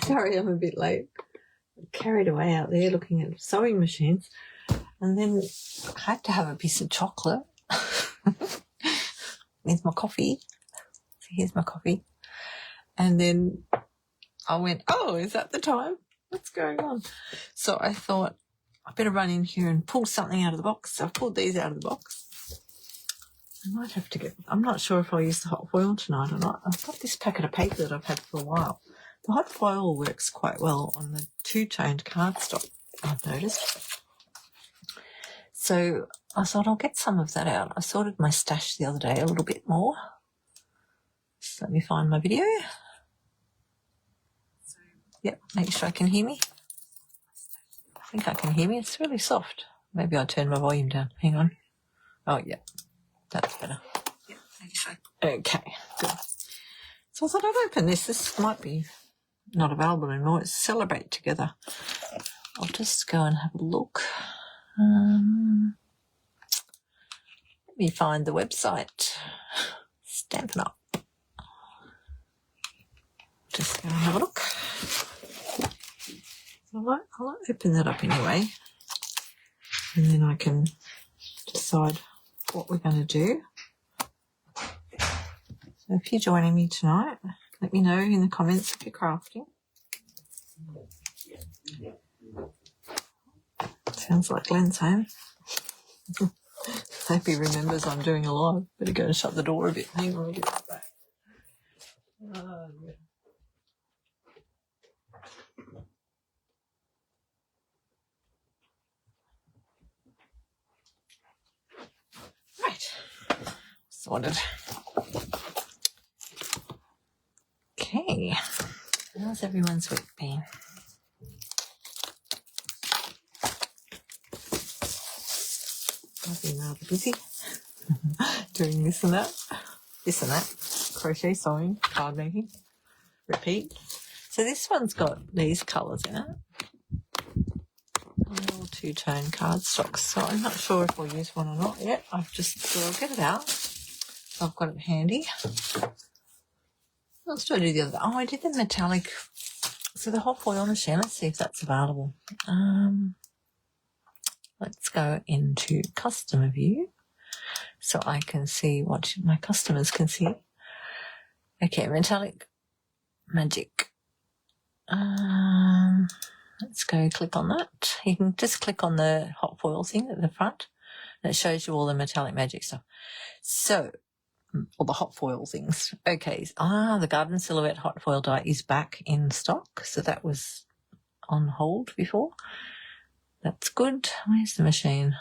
Sorry, I'm a bit late. Carried away out there looking at sewing machines, and then I had to have a piece of chocolate with my coffee. So here's my coffee. And then I went, oh, is that the time? What's going on? So I thought I better run in here and pull something out of the box. So I've pulled these out of the box. I might have to I'm not sure if I'll use the hot foil tonight or not. I've got this packet of paper that I've had for a while. The hot foil works quite well on the two-toned cardstock, I've noticed. So I thought I'll get some of that out. I sorted my stash the other day a little bit more. Just let me find my video. Yep, make sure I can hear me. I think I can hear me. It's really soft. Maybe I'll turn my volume down. Hang on. Oh, yeah. That's better. Yep, make sure. Okay, good. So I thought I'd open this. This might be not available anymore. It's Celebrate Together. I'll just go and have a look. Let me find the website. Stampin Up. Just go and have a look. I'll open that up anyway, and then I can decide what we're going to do. So if you're joining me tonight, let me know in the comments if you're crafting. Sounds like Glenn's home. Hope he remembers I'm doing a live. Better go and shut the door a bit. Hang on, I'll get that back. Oh, yeah. Right. Sorted. Okay. How's everyone's week been? I've been rather busy doing this and that, crochet, sewing, card making, repeat. So this one's got these colours in it. All two-tone cardstock. So I'm not sure if I'll use one or not yet. I'll get it out. So I've got it handy. What else do I do the other day? Oh, I did the metallic. So the hot foil machine, let's see if that's available. Let's go into customer view so I can see what my customers can see. Okay, metallic magic. Let's go click on that. You can just click on the hot foil thing at the front and it shows you all the metallic magic stuff. So, all the hot foil things. Okay, the Garden Silhouette hot foil die is back in stock. So that was on hold before. That's good. Where's the machine?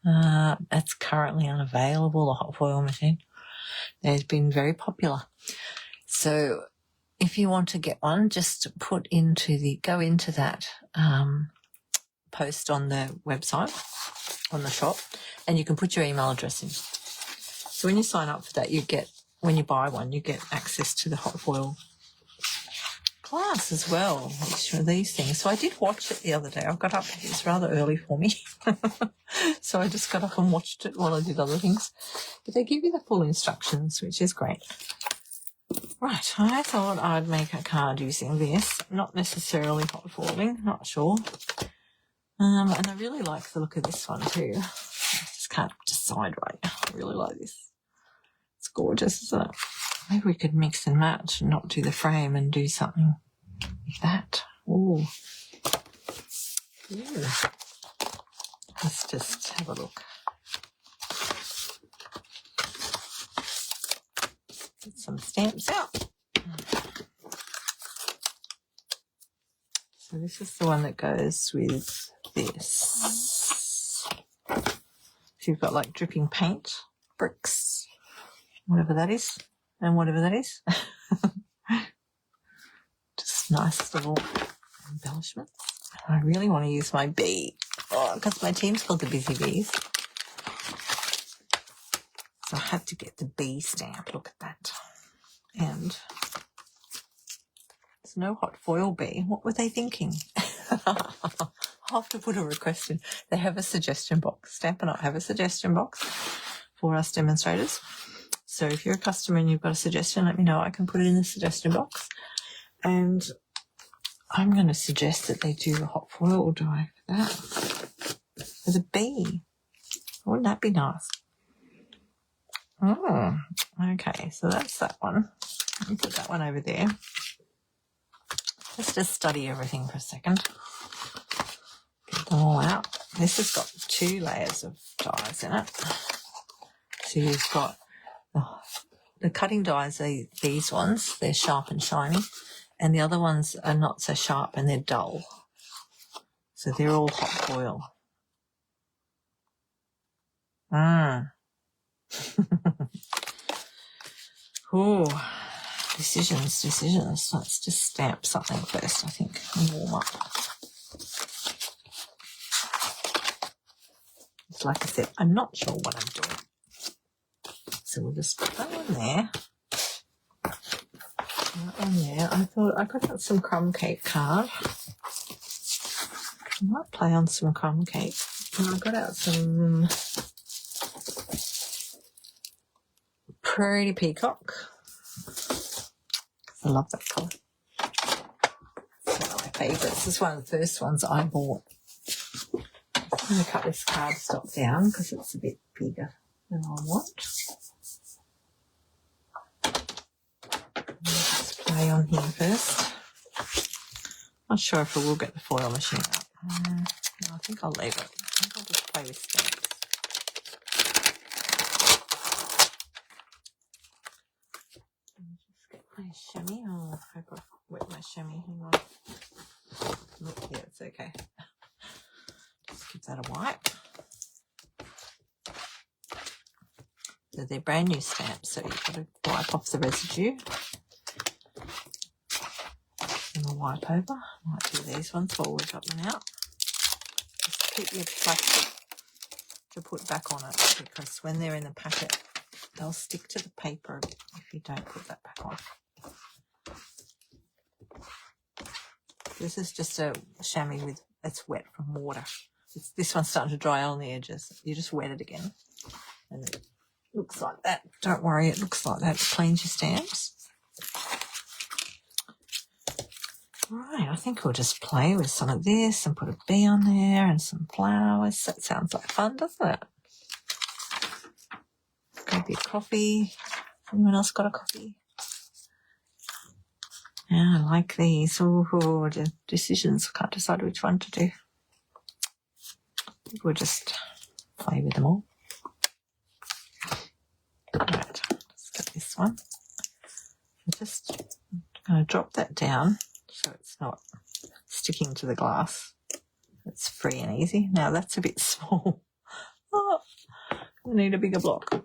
That's currently unavailable, the hot foil machine. They've been very popular. So if you want to get one, just go into that post on the website, on the shop, and you can put your email address in. So when you sign up for that, when you buy one, you get access to the hot foil class as well, which are these things. So I did watch it the other day. I got up, it was rather early for me. So I just got up and watched it while I did other things. But they give you the full instructions, which is great. Right, I thought I'd make a card using this. Not necessarily hot foiling, not sure. And I really like the look of this one too. I just can't decide right. I really like this. It's gorgeous, isn't it? Maybe we could mix and match and not do the frame and do something like that. Ooh. Ooh. Let's just have a look. Get some stamps out. So this is the one that goes with this. So you've got like dripping paint, bricks, whatever that is. And whatever that is. Just nice little embellishments. I really want to use my bee. Because my team's called the Busy Bees. So I had to get the bee stamp. Look at that. And there's no hot foil bee. What were they thinking? I'll have to put a request in. They have a suggestion box. Stampin' Up have a suggestion box for us demonstrators. So if you're a customer and you've got a suggestion, let me know. I can put it in the suggestion box. And I'm going to suggest that they do a hot foil die for that. For the bee. Wouldn't that be nice? Oh, okay. So that's that one. Let me put that one over there. Let's just study everything for a second. Get them all out. This has got 2 layers of dies in it. So you've got the cutting dies are these ones. They're sharp and shiny. And the other ones are not so sharp and they're dull. So they're all hot foil. Oh, decisions. Let's just stamp something first, I think, and warm up. It's like I said, I'm not sure what I'm doing. So we'll just put that one there. That one there. I thought I got out some crumb cake card. I might play on some crumb cake. And I got out some Prairie Peacock. I love that colour. It's one of my favourites. It's one of the first ones I bought. I'm going to cut this cardstock down because it's a bit bigger than I want. Let's play on here first. Not sure if I will get the foil machine out. No, I think I'll leave it. I think I'll just play with stamps. Just get my chamois. Oh, I hope I've wet my chamois. Hang on. Look, yeah, it's okay. Just give that a wipe. So they're brand new stamps, so you've got to wipe off the residue. And I'll wipe over. Might do these ones while we've got them out. Just keep your plastic to put back on it because when they're in the packet, they'll stick to the paper if you don't put that back on. This is just a chamois with it's wet from water. This one's starting to dry on the edges. You just wet it again. And it looks like that. Don't worry, it looks like that. It cleans your stamps. Right, I think we'll just play with some of this and put a bee on there and some flowers. That sounds like fun, doesn't it? Grab your coffee. Anyone else got a coffee? Yeah, I like these. Oh, the decisions. Can't decide which one to do. I think we'll just play with them all. Right, let's get this one. I'm just going to drop that down so it's not sticking to the glass. It's free and easy. Now that's a bit small. Oh, I need a bigger block. I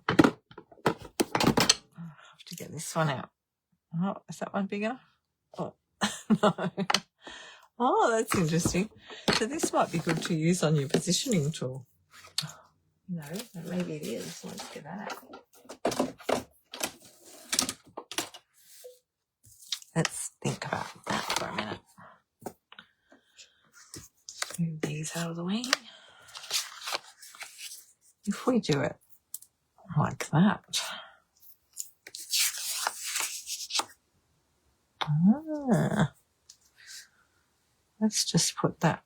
have to get this one out. Oh, is that one big enough? Oh, no. Oh, that's interesting. So this might be good to use on your positioning tool. No, maybe it is. Let's get that out. Let's think about that for a minute. Move these out of the way. If we do it like that. Let's just put that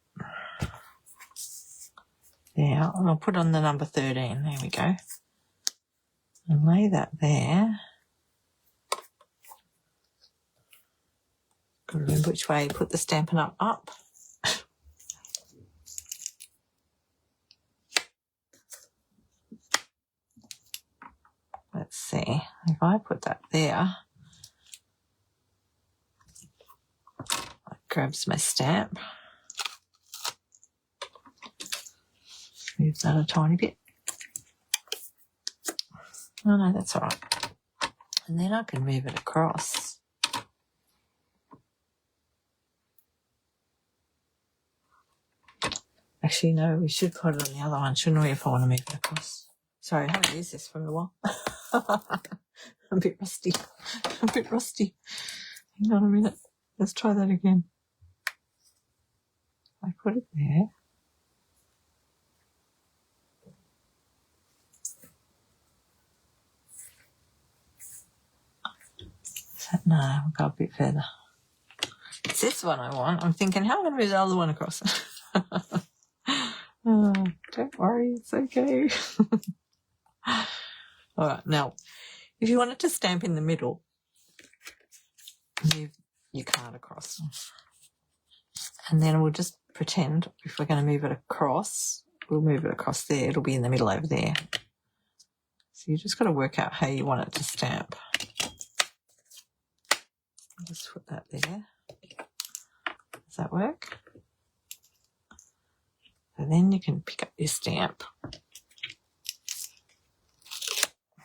there. And I'll put on the number 13. There we go. And lay that there. Got to remember which way you put the Stampin' Up. Let's see. If I put that there, that grabs my stamp. Move that a tiny bit. Oh no, that's all right. And then I can move it across. Actually, no, we should put it on the other one, shouldn't we, if I want to move it across? Sorry, I haven't used this for a while. I'm a bit rusty. Hang on a minute. Let's try that again. I put it there. No, we'll go a bit further. this one I want. I'm thinking, how am I going to move the other one across? Oh, don't worry, it's okay. All right, now, if you wanted to stamp in the middle, move your card across. And then we'll just pretend if we're going to move it across, we'll move it across there. It'll be in the middle over there. So you just got to work out how you want it to stamp. I'll just put that there. Does that work? And then you can pick up your stamp. Get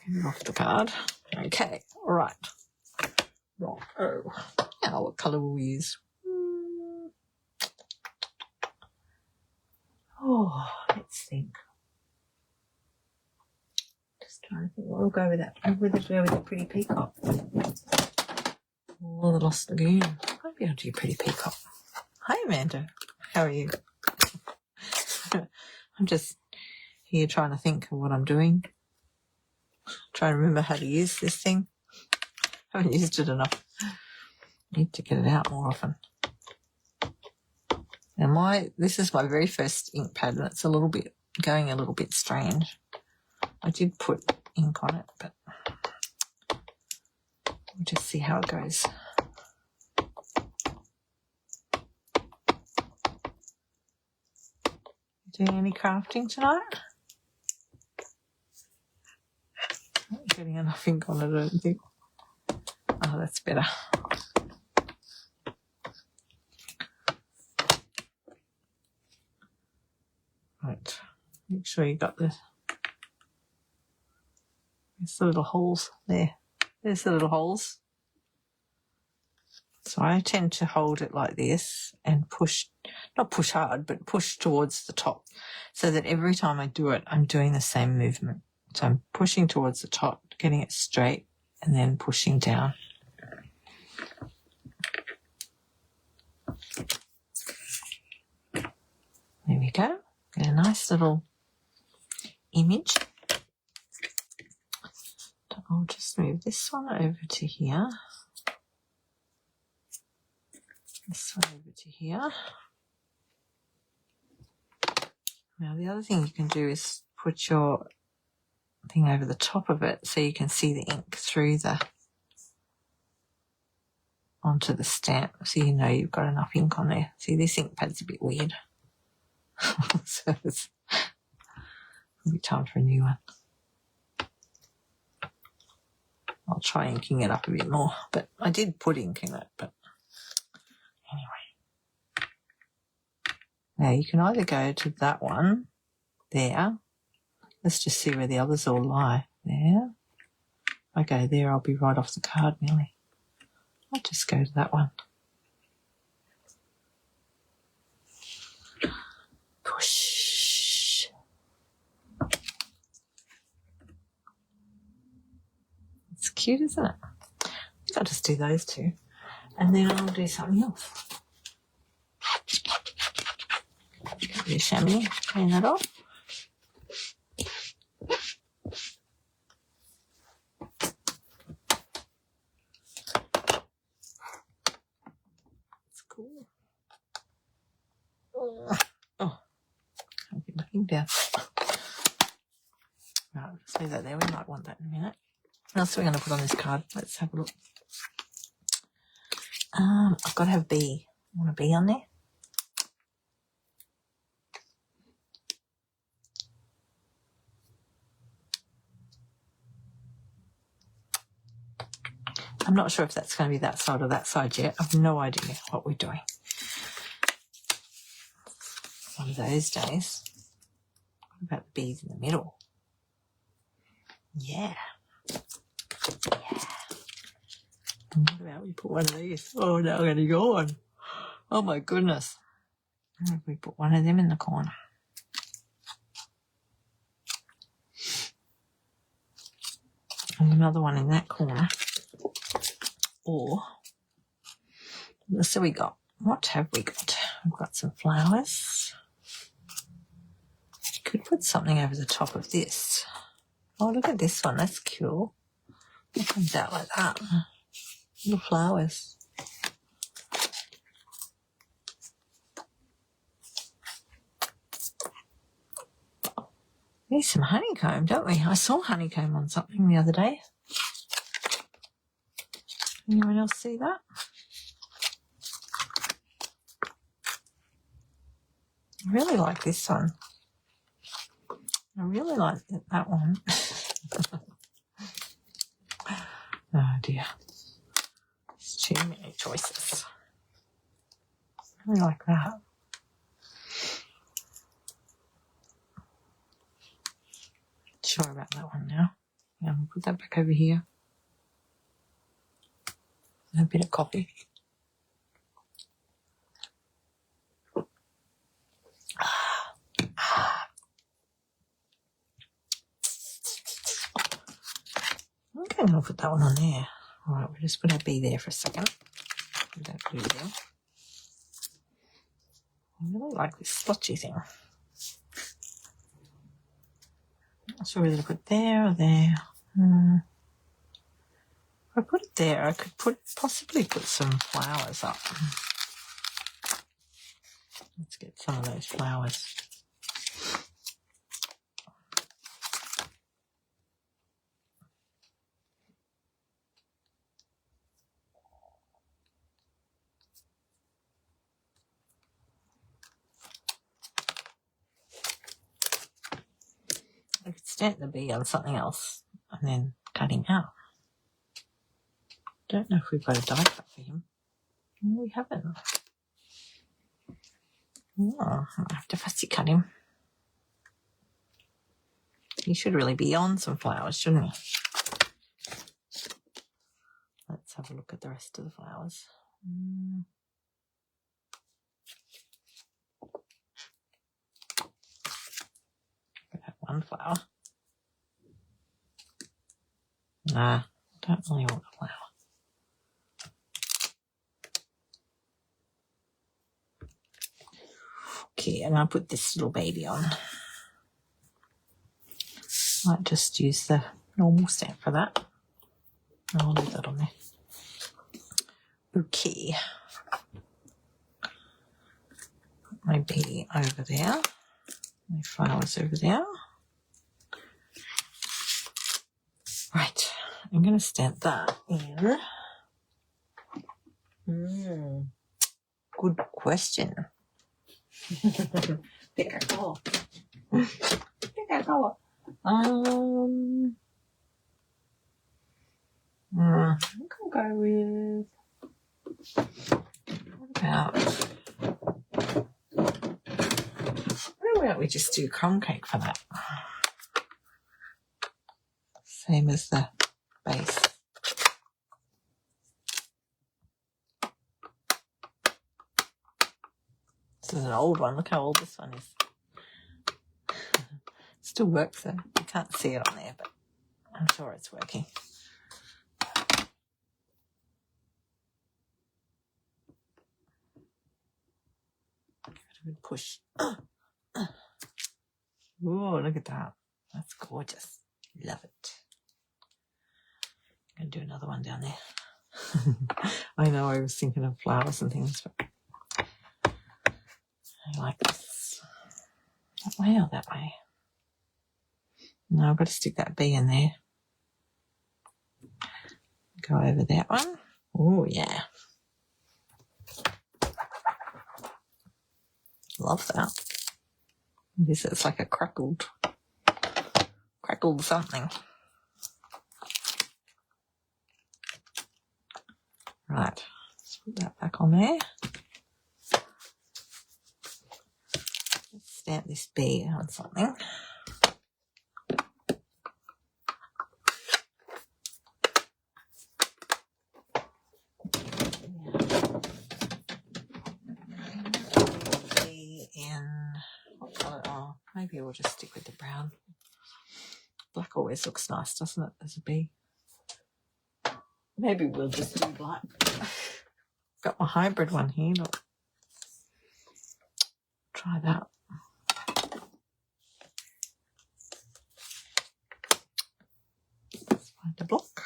it off the card. Okay, all right. Right. Oh, now what colour will we use? Oh, let's think. Just trying to think what we'll go with that. We'll go with the pretty peacock. Or the Lost Lagoon. Maybe I'll do pretty peacock. Hi, Amanda. How are you? I'm just here trying to think of what I'm doing. Trying to remember how to use this thing. I haven't used it enough. Need to get it out more often. Now this is my very first ink pad and it's going a little bit strange. I did put ink on it, but we'll just see how it goes. Doing any crafting tonight? Not getting enough ink on it, I don't think. Oh, that's better. Right, make sure you got there's the little holes there. There's the little holes. So I tend to hold it like this and not push hard, but push towards the top so that every time I do it, I'm doing the same movement. So I'm pushing towards the top, getting it straight, and then pushing down. There we go. Get a nice little image. I'll just move this one over to here. This one over to here. Now the other thing you can do is put your thing over the top of it so you can see the ink through onto the stamp, so you know you've got enough ink on there. See, this ink pad's a bit weird. So it'll be time for a new one. I'll try inking it up a bit more, but I did put ink in it, but anyway. Now you can either go to that one there. Let's just see where the others all lie. There. If I go there, I'll be right off the card nearly. I'll just go to that one. Push. It's cute, isn't it? I think I'll just do those two. And then I'll do something else. Get a bit of chamois, clean that off. It's cool. Oh, can't get my thing down. Right, let's leave that there. We might want that in a minute. What else are we going to put on this card? Let's have a look. I've got to have a bee. I want a bee on there. I'm not sure if that's going to be that side or that side yet. I've no idea what we're doing. One of those days. What about the bees in the middle? Yeah. Yeah. And what about we put one of these? Oh, now I'm going to go on. Oh, my goodness. What if we put one of them in the corner? And another one in that corner. Or, so we got, what have we got? We've got some flowers. Could put something over the top of this. Oh, look at this one. That's cool. It comes out like that. Little flowers. Need some honeycomb, don't we? I saw honeycomb on something the other day. Anyone else see that? I really like this one. I really like that one. Oh dear. There's too many choices. I really like that. Sure about that one now. Yeah, I'll put that back over here. A bit of coffee. Okay, I'll put that one on there. All right, we'll just put our B there for a second. Put that blue there. I really like this splotchy thing. Not sure whether to put there or there. If I put it there, I could possibly put some flowers up. Let's get some of those flowers. I could stamp the B on something else and then cut him out. Don't know if we've got a die cut for him. No, we haven't. Oh, I'll have to fussy cut him. He should really be on some flowers, shouldn't he? Let's have a look at the rest of the flowers. One flower. Nah, don't really want a flower. Okay, and I'll put this little baby on. Might just use the normal stamp for that. I'll leave that on there. Okay. Put my baby over there. My flowers over there. Right, I'm going to stamp that in. Good question. Pick a color. Pick a color. I think I'll go with. What about we just do crumb cake for that? Same as the base. This is an old one. Look how old this one is. Still works though. You can't see it on there, but I'm sure it's working. Give it a good push. Oh, look at that. That's gorgeous. Love it. I'm going to do another one down there. I know I was thinking of flowers and things, but I like this. That way or that way? No, I've got to stick that B in there. Go over that one. Oh, yeah. Love that. This is like a crackled something. Right, let's put that back on there. Let's stamp this B on something. What colour? Oh, maybe we'll just stick with the brown. Black always looks nice, doesn't it, as a B? Maybe we'll just do black. Got my hybrid one here, look. Try that. Let's find a block.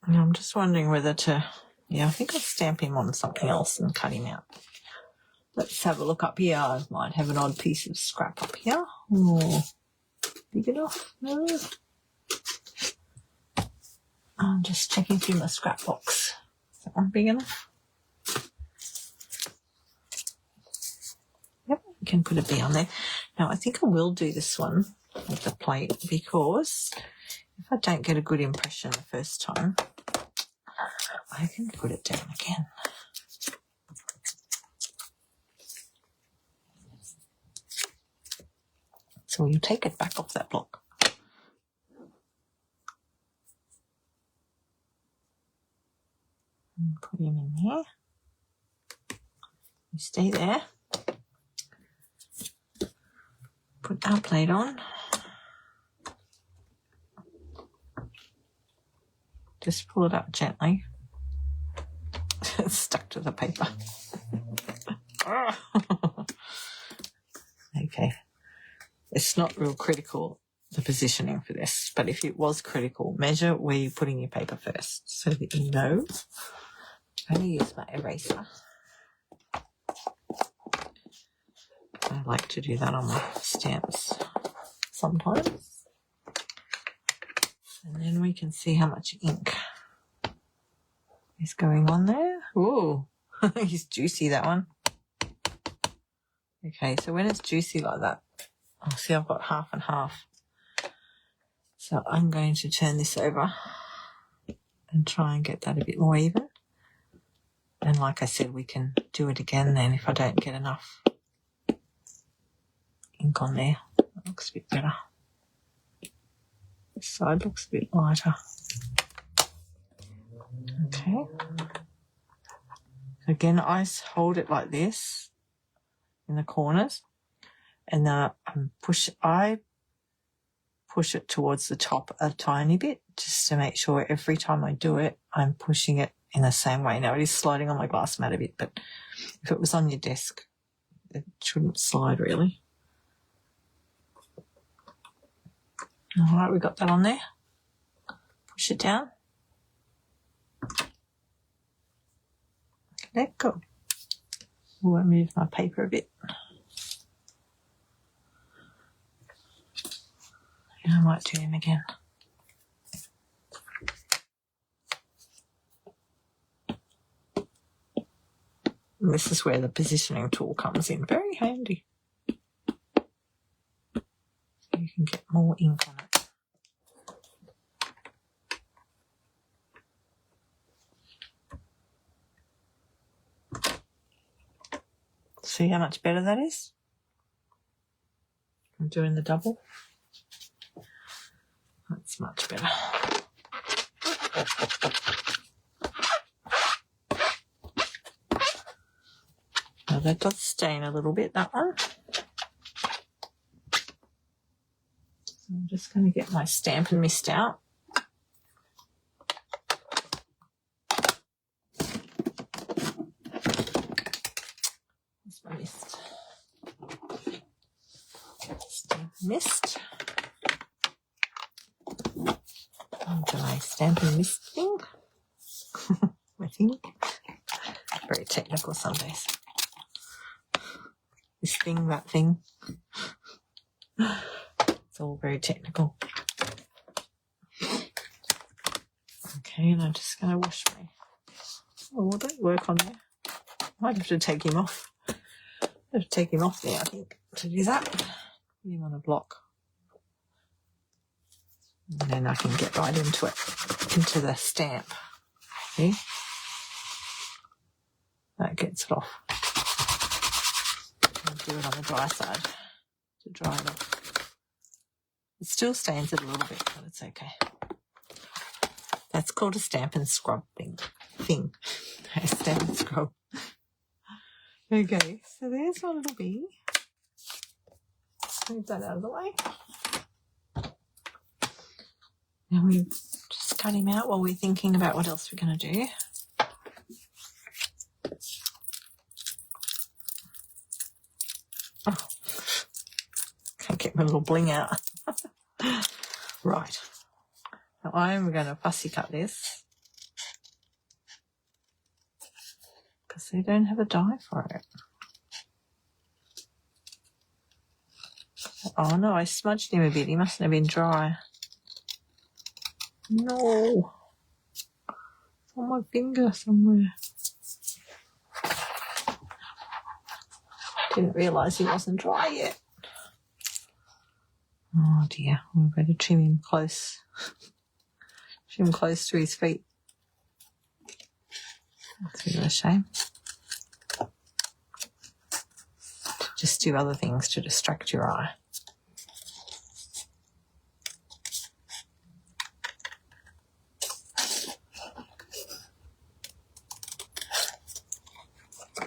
Now I'm just wondering whether to, I think I'll stamp him on something else and cut him out. Let's have a look up here. I might have an odd piece of scrap up here. Oh, big enough? No. I'm just checking through my scrap box. Is that one big enough? Yep, you can put a B on there. Now, I think I will do this one with the plate because if I don't get a good impression the first time, I can put it down again. So you take it back off that block. And put him in here. You stay there. Put our plate on. Just pull it up gently. It's stuck to the paper. Okay. It's not real critical, the positioning for this, but if it was critical, measure where you're putting your paper first so that you know. I'm going to use my eraser. I like to do that on my stamps sometimes. And then we can see how much ink is going on there. Ooh, it's juicy, that one. Okay, so when it's juicy like that, oh, see, I've got half and half. So I'm going to turn this over and try and get that a bit more even. And like I said, we can do it again then if I don't get enough ink on there. That looks a bit better. This side looks a bit lighter. Okay. Again, I hold it like this in the corners, and then I push it towards the top a tiny bit just to make sure every time I do it, I'm pushing it in the same way. Now, it is sliding on my glass mat a bit, but if it was on your desk, it shouldn't slide really. All right, we got that on there. Push it down. Let go. Oh, I moved my paper a bit. Yeah, I might do him again. And this is where the positioning tool comes in. Very handy. So you can get more ink on it. See how much better that is? I'm doing the double. That's much better. Now that does stain a little bit, that one. So I'm just going to get my Stampin' Mist out. Where's my mist? Stampin' Mist. Onto my Stampin' Mist thing. I think. Very technical some days. This thing, that thing. It's all very technical. Okay, and I'm just going to wash my... Oh, don't work on there. Might have to take him off. I have to take him off there, I think, to do that. Put him on a block. And then I can get right into it, into the stamp. See? That gets it off. I'll do it on the dry side to dry it off. It still stains it a little bit, but it's okay. That's called a Stampin' Scrub thing. A Stampin' Scrub. Okay, so there's my little bee. Move that out of the way. And we just cut him out while we're thinking about what else we're going to do. Oh, can't get my little bling out. Right. Now I'm going to fussy cut this because they don't have a die for it. Oh no, I smudged him a bit. He mustn't have been dry. No. It's on my finger somewhere. Didn't realise he wasn't dry yet. Oh dear, we're going to trim him close. Trim close to his feet. That's a bit of a shame. Just do other things to distract your eye.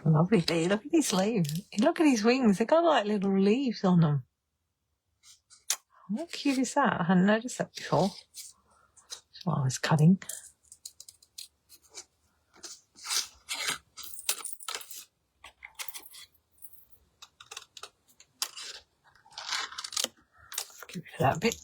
Lovely bee. Look at his leaves. Look at his wings. They've got like little leaves on them. How cute is that? I hadn't noticed that before while I was cutting. Get rid of that bit.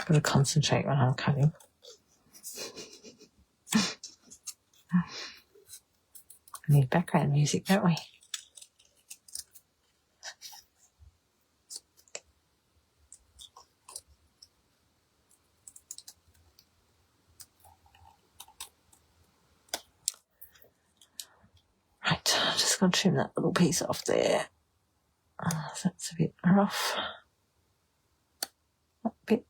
Got to concentrate when I'm cutting. We need background music, don't we? Right, I'm just going to trim that little piece off there. That's a bit rough. That bit.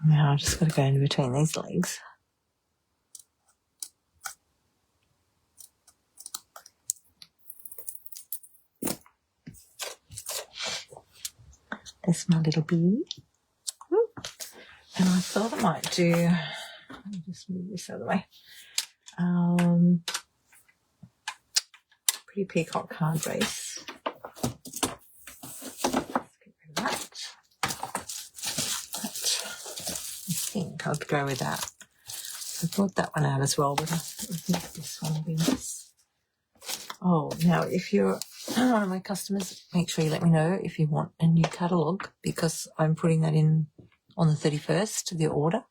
Now I've just got to go in between these legs. There's my little bee. And I thought I might do, let me just move this out of the way. Pretty peacock card base. Let's get rid of that. I think I'd go with that. I brought that one out as well, but I think this one will be nice. Oh, now if you're one of my customers, make sure you let me know if you want a new catalogue, because I'm putting that in on the 31st, the order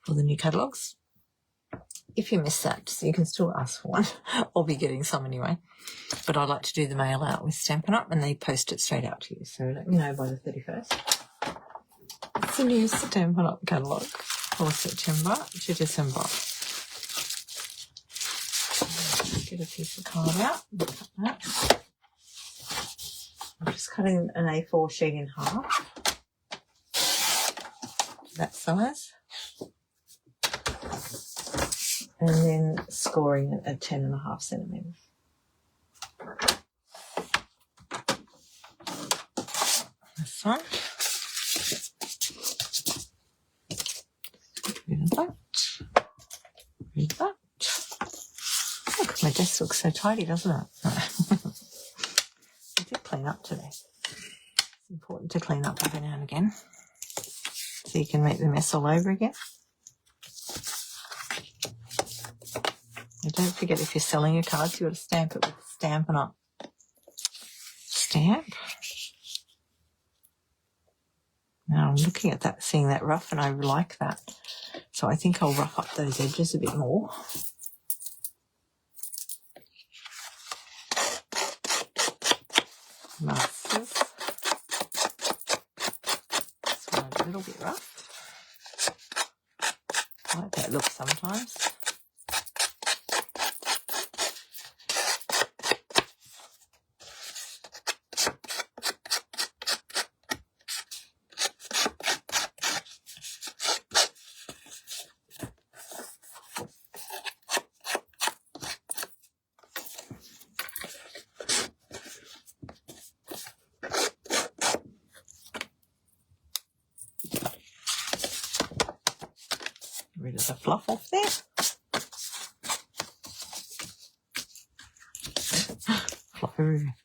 for the new catalogues. If you miss that, so you can still ask for one. I'll be getting some anyway. But I like to do the mail out with Stampin' Up, and they post it straight out to you. So let me know by the 31st. It's a new Stampin' Up catalogue for September to December. Get a piece of card out and cut that. I'm just cutting an A4 sheet in half. That size, and then scoring it at 10.5 centimetres. This one. Rid of that. Rid of that. Look, my desk looks so tidy, doesn't it? I did clean up today. It's important to clean up every now and again, so you can make the mess all over again. And don't forget, if you're selling your cards, you've got to stamp it with Stampin' Up stamp. Now I'm looking at that, seeing that rough, and I like that. So I think I'll rough up those edges a bit more. Masters. This one a little bit rough. I like that look sometimes. Rid of the fluff off there. Fluff everywhere.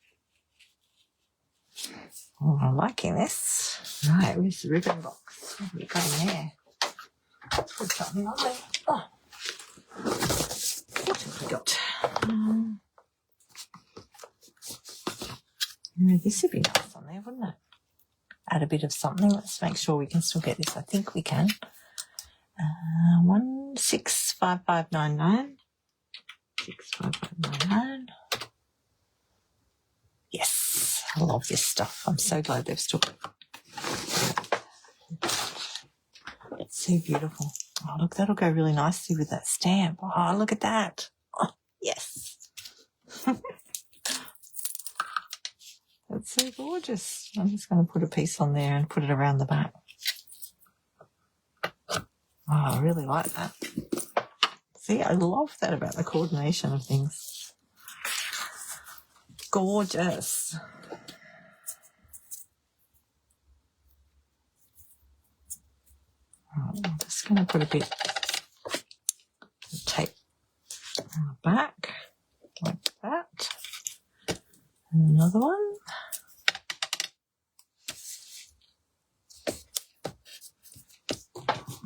Oh, I'm liking this. Right, where's the ribbon box? What have we got in there? Let's put something on there. Oh, what have we got? This would be nice on there, wouldn't it? Add a bit of something. Let's make sure we can still get this. I think we can. 165599. 65599. Yes, I love this stuff. I'm so glad they've still. It's so beautiful. Oh, look, that'll go really nicely with that stamp. Oh, look at that. Oh, yes. That's so gorgeous. I'm just going to put a piece on there and put it around the back. Oh, I really like that. See, I love that about the coordination of things. Gorgeous. Right, I'm just going to put a bit of tape on the back, like that. And another one.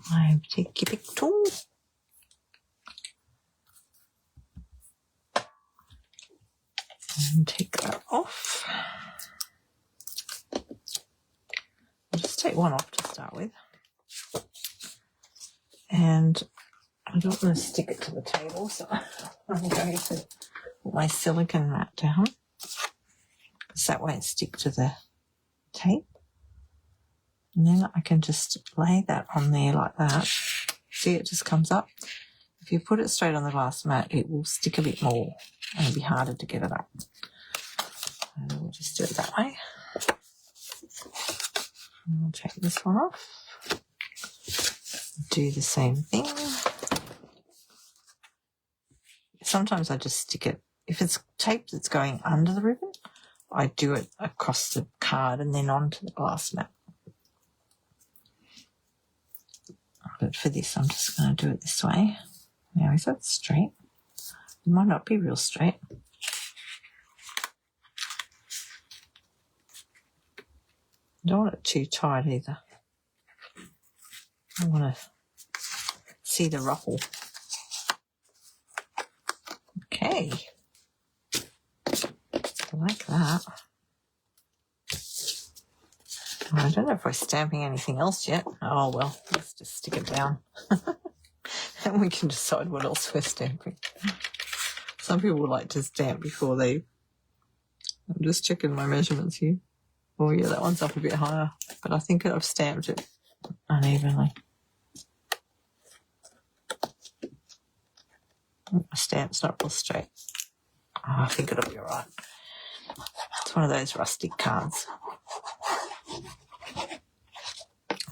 My Picky Pick tool. And take that off. I'll just take one off to start with. And I don't want to stick it to the table, so I'm going to put my silicone mat down, because that won't stick to the tape. And then I can just lay that on there like that. See, it just comes up. If you put it straight on the glass mat, it will stick a bit more and it'll be harder to get it up. And we'll just do it that way. And I'll take this one off. Do the same thing. Sometimes I just stick it. If it's tape that's going under the ribbon, I do it across the card and then onto the glass mat. But for this, I'm just going to do it this way. Now, is that straight? It might not be real straight. I don't want it too tight either. I want to see the ruffle. Okay. I like that. I don't know if we're stamping anything else yet. Oh, well, let's just stick it down. And we can decide what else we're stamping. Some people like to stamp before they... I'm just checking my measurements here. Oh, yeah, that one's up a bit higher. But I think I've stamped it unevenly. My stamp's not real straight. Oh, I think it'll be all right. It's one of those rustic cards.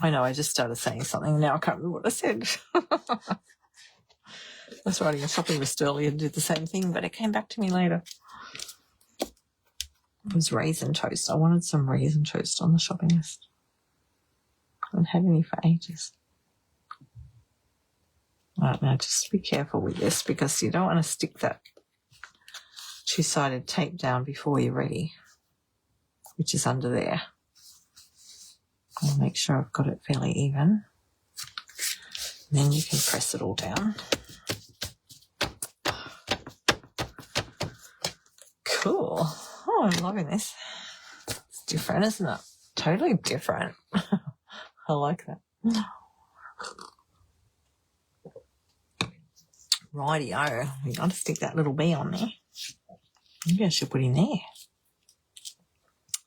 I know, I just started saying something. Now I can't remember what I said. I was writing a shopping list earlier and did the same thing, but it came back to me later. It was raisin toast. I wanted some raisin toast on the shopping list. I haven't had any for ages. All right, now just be careful with this because you don't want to stick that two-sided tape down before you're ready, which is under there. I'll make sure I've got it fairly even. And then you can press it all down. Cool. Oh, I'm loving this. It's different, isn't it? Totally different. I like that. Rightio. We've got to stick that little bee on there. Maybe I should put in there.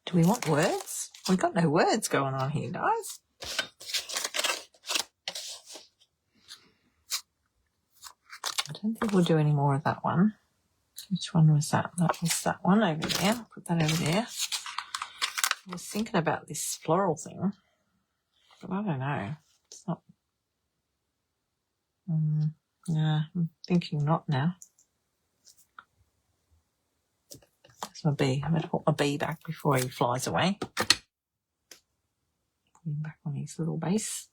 Do we want words? We've got no words going on here, guys. I don't think we'll do any more of that one. Which one was that? That was that one over there. Put that over there. I was thinking about this floral thing, but I don't know. It's not... yeah, I'm thinking not now. There's my bee. I'm going to put my bee back before he flies away. Put him back on his little base.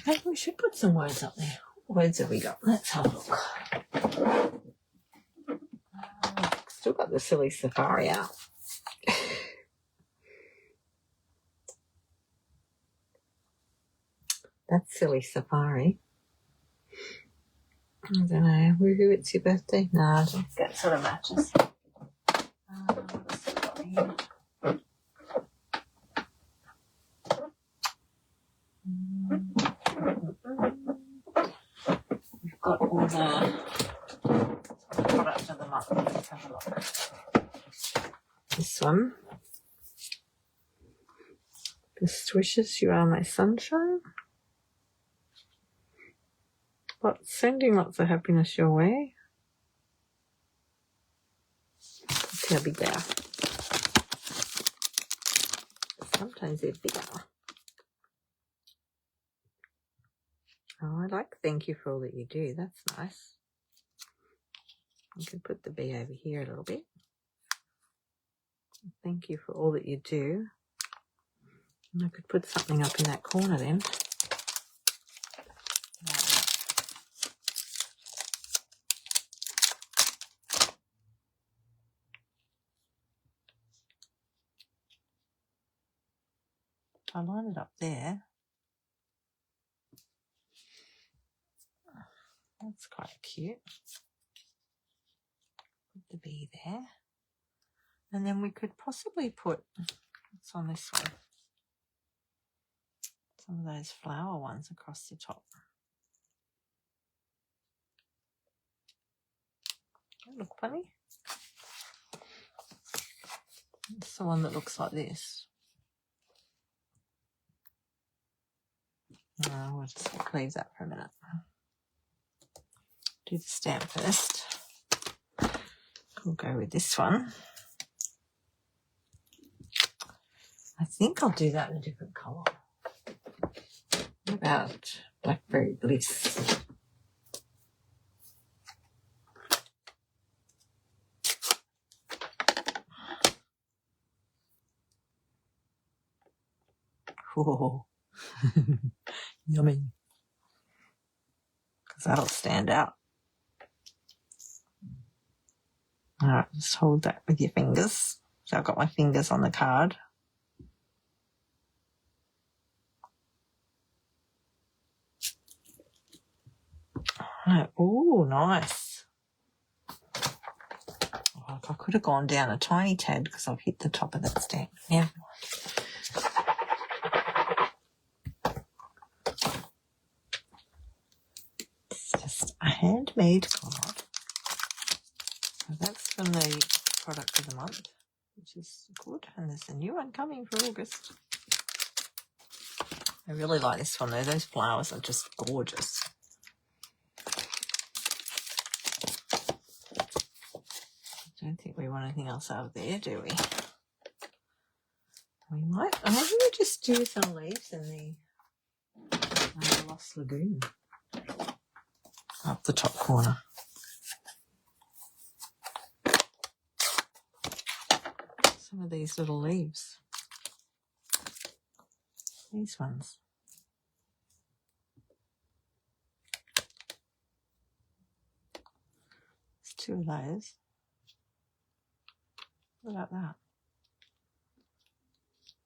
Maybe we should put some words up there. What words have we got? Let's have a look. Still got the silly safari out. That's Silly Safari. I don't know. Woohoo, it's your birthday? No, I think that sort of matches. What's it got here? We've got all the product of the month. Let's have a look. This one. Best wishes, you are my sunshine. Sending lots of happiness your way. Let's see how big they are. Sometimes they're bigger. Oh, I like thank you for all that you do. That's nice. I can put the B over here a little bit. Thank you for all that you do. And I could put something up in that corner then. I line it up there. That's quite cute. Put the B there. And then we could possibly put, what's on this one? Some of those flower ones across the top. That look funny. It's the one that looks like this. We'll just leave that for a minute. Do the stamp first. We'll go with this one. I think I'll do that in a different colour. What about Blackberry Bliss? Oh, yummy. Because that'll stand out. All right, just hold that with your fingers. So I've got my fingers on the card. All right. Oh, nice. Oh, I could have gone down a tiny tad because I've hit the top of that stamp. Never mind. It's just a handmade card. So that's from the product of the month, which is good. And there's a new one coming for August. I really like this one though. Those flowers are just gorgeous. I don't think we want anything else out of there, do we? We might. I think we just do some leaves in the Lost Lagoon up the top corner. Some of these little leaves. These ones. There's two of those. What about that?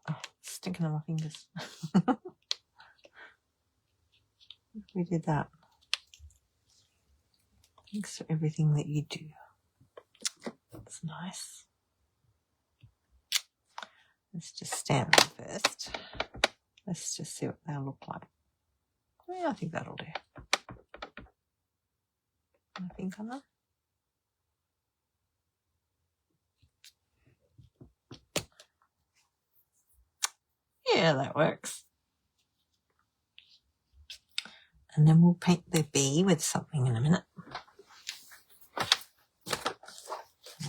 Oh, sticking on my fingers. We did that. Thanks for everything that you do. That's nice. Let's just stamp them first. Let's just see what they'll look like. Yeah, I think that'll do. Nothing on them. Yeah, that works. And then we'll paint the bee with something in a minute.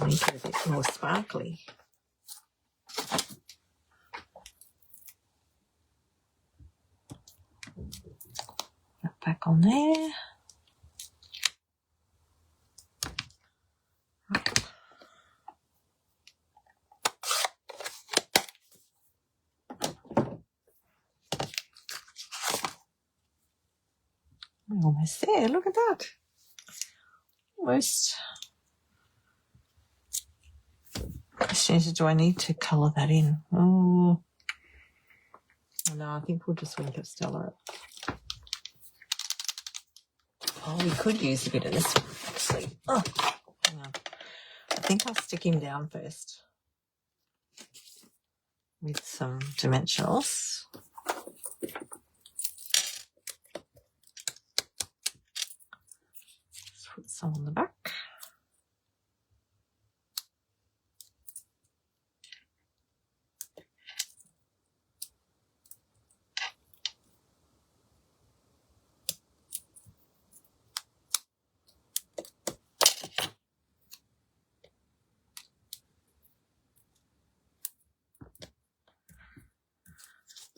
Make it a bit more sparkly. That back on there. We're almost there. Look at that. Almost. Question is, do I need to colour that in? Oh, no, I think we'll just wink at Stella. Oh, we could use a bit of this one, actually. Oh, hang on. I think I'll stick him down first with some dimensionals. Let's put some on the back.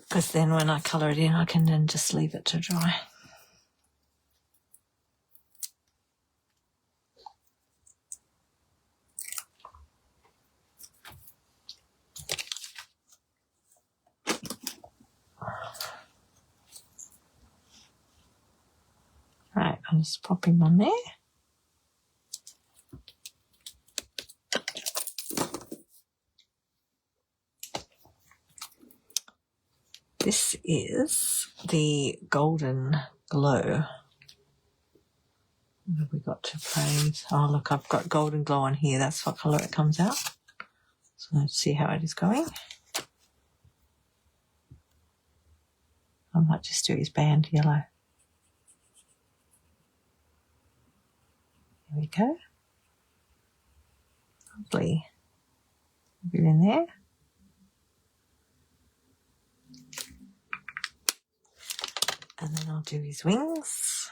Because then when I colour it in, I can then just leave it to dry. Right, I'll just pop him on there. This is the Golden Glow. What have we got to frames? Oh, look, I've got Golden Glow on here. That's what colour it comes out. So let's see how it is going. I might just do his band yellow. There we go. Lovely. A bit in there. And then I'll do his wings.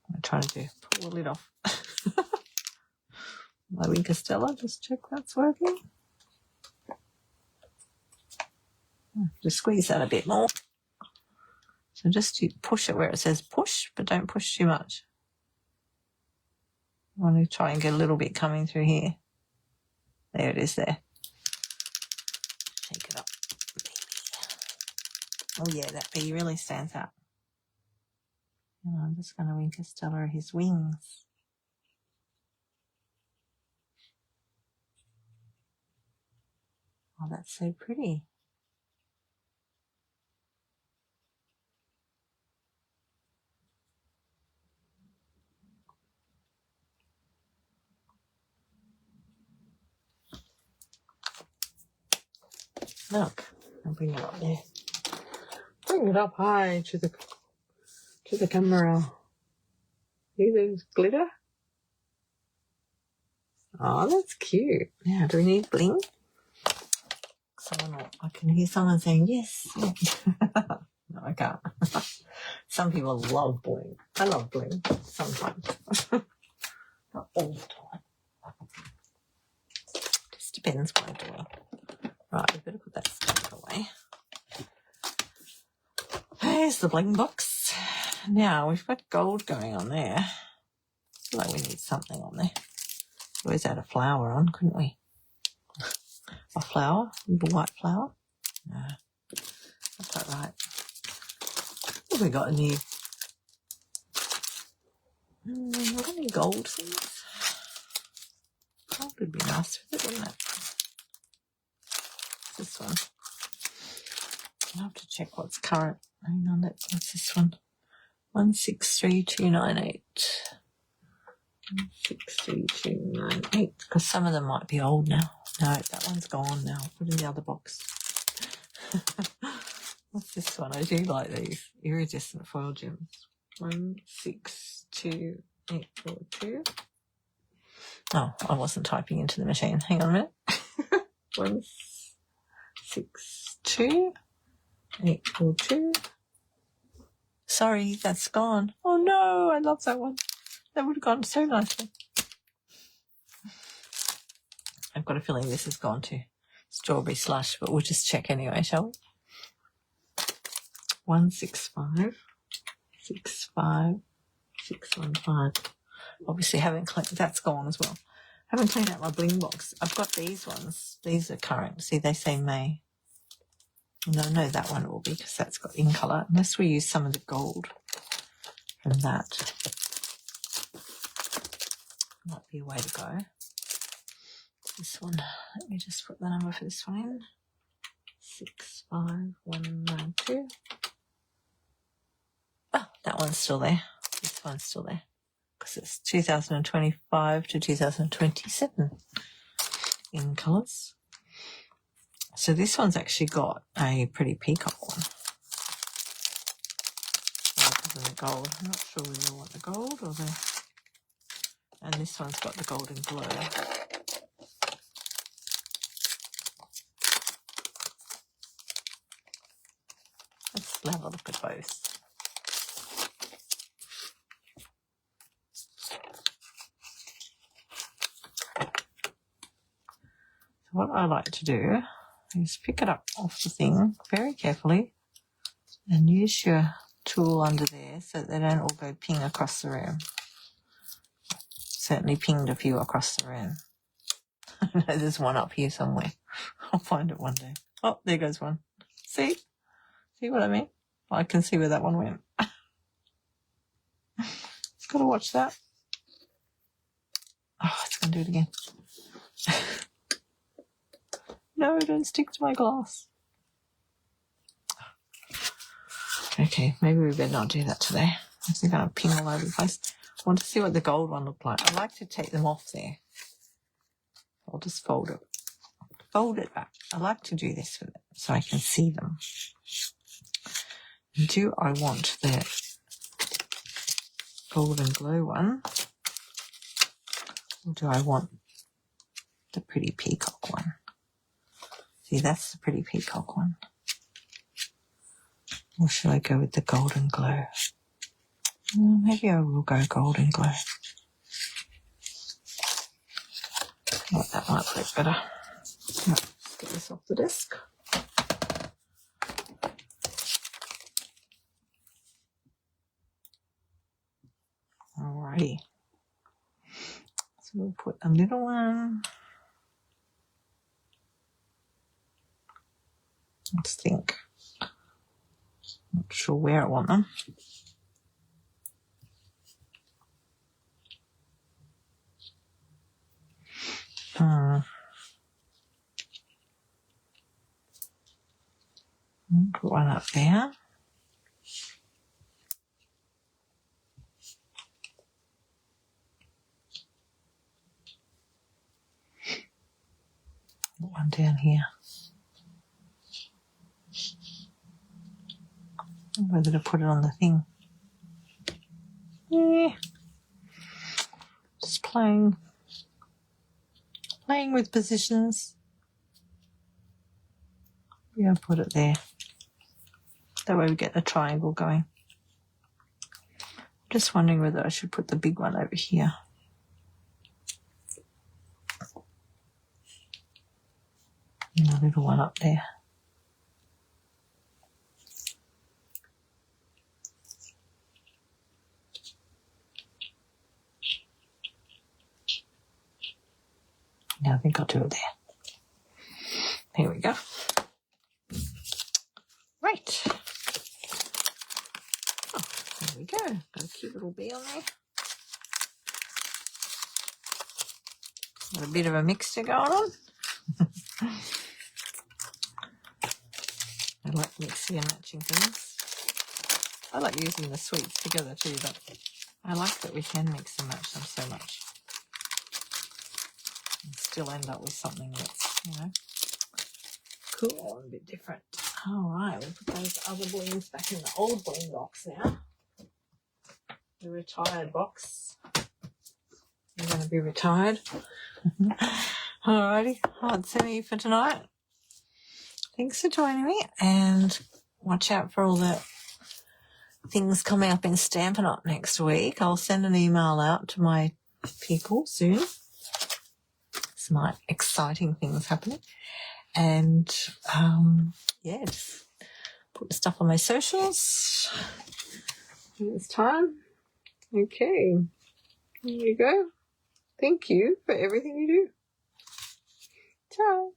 I'm trying to pull the lid off. My wing Castella, just check that's working. Just squeeze that a bit more. So just push it where it says push, but don't push too much. I want to try and get a little bit coming through here. There it is there. Shake it up. Oh yeah, that bee really stands out. And I'm just going to wing Castella his wings. Oh, that's so pretty. Look, I'll bring it up there. Bring it up high to the camera. See the glitter? Oh, that's cute. Now, do we need bling? I can hear someone saying yes. No, I can't. Some people love bling. I love bling sometimes. Not all the time. Just depends what I'm doing. Right, we better put that stuff away. There's the bling box. Now, we've got gold going on there. I feel like we need something on there. Where's that a flower on, couldn't we? A flower? A white flower? No. That's not right. What have we got in here? We've got any gold things? Gold would be nice with it, wouldn't it? This one. I'll have to check what's current. Hang on, what's this one? 163298. 163298. Because some of them might be old now. No, that one's gone now. Put in the other box. What's this one? I do like these iridescent foil gems. 162842. Oh, I wasn't typing into the machine. Hang on a minute. 162842. Sorry, that's gone. Oh no, I love that one. That would have gone so nicely. I've got a feeling this has gone to strawberry slush, but we'll just check anyway, shall we? 165 65 615. Obviously haven't cleaned, that's gone as well. Haven't cleaned out my bling box. I've got these ones. These are current. See, they say May. No, that one will be because that's got in colour. Unless we use some of the gold from that. Might be a way to go. This one. Let me just put the number for this one in. 65192. Oh, that one's still there. This one's still there because it's 2025 to 2027 in colours. So this one's actually got a pretty peacock one rather than the gold. I'm not sure whether I want the gold or the... And this one's got the golden glow. Let's have a look at both. So what I like to do is pick it up off the thing very carefully and use your tool under there so that they don't all go ping across the room. Certainly pinged a few across the room. I know there's one up here somewhere. I'll find it one day. Oh, there goes one. See? See what I mean? I can see where that one went. Just got to watch that. Oh, it's going to do it again. No, don't stick to my glass. Okay, maybe we better not do that today. I think I'm going to ping all over the place. I want to see what the gold one looked like. I like to take them off there. I'll just fold it. Fold it back. I like to do this with it so I can see them. Do I want the golden glow one? Or do I want the pretty peacock one? See, that's the pretty peacock one. Or should I go with the golden glow? Maybe I will go golden glow. Oh, that might look better. Let's get this off the desk. Alrighty. So we'll put a little one. Let's think. Not sure where I want them. Put one up there. Put one down here. Whether to put it on the thing. Yeah. Just playing with positions. Yeah, put it there. That way we get the triangle going. Just wondering whether I should put the big one over here. And the little one up there. Yeah, I think I'll do it there. Here we go. Right. Oh, there we go. Got a cute little bee on there. Got a bit of a mixture going on. I like mixing and matching things. I like using the sweets together too, but I like that we can mix and match them so much. And still end up with something that's, you know, cool and a bit different. All right, we'll put those other blings back in the old bling box now. The retired box. You're going to be retired. All righty, that's it for tonight. Thanks for joining me, and watch out for all the things coming up in Stampin' Up next week. I'll send an email out to my people soon. Some exciting things happening. And, yeah, just put the stuff on my socials. It's time. Okay. There you go. Thank you for everything you do. Ciao.